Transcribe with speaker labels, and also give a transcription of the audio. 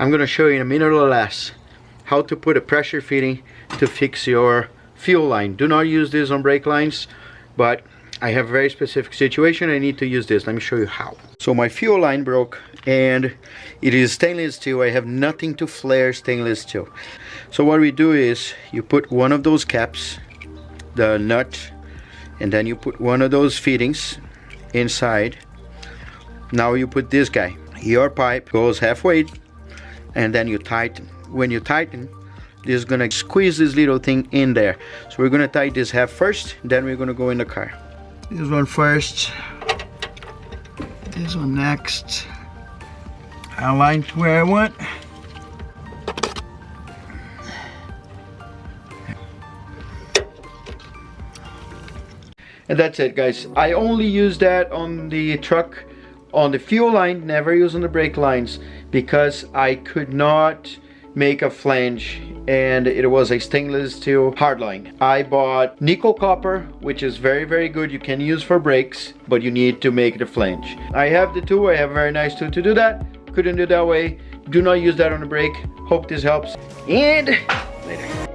Speaker 1: I'm gonna show you in a minute or less how to put a pressure fitting to fix your fuel line. Do not use this on brake lines, but I have a very specific situation. I need to use this. Let me show you how. So my fuel line broke, and it is stainless steel. I have nothing to flare stainless steel. So what we do is you put one of those caps, the nut, and then you put one of those fittings inside. Now you put this guy. Your pipe goes halfway, and then you tighten. When you tighten, this is gonna squeeze this little thing in there. So we're gonna tighten this half first, then we're gonna go in the car. This one first, this one next. I align to where I want. And that's it, guys. I only use that on the truck, on the fuel line, never use on the brake lines, because I could not make a flange and it was a stainless steel hardline. I bought nickel copper, which is very, very good. You can use for brakes, but you need to make the flange. I have the tool. I have a very nice tool to do that. Couldn't do that way. Do not use that on the brake. Hope this helps, and later.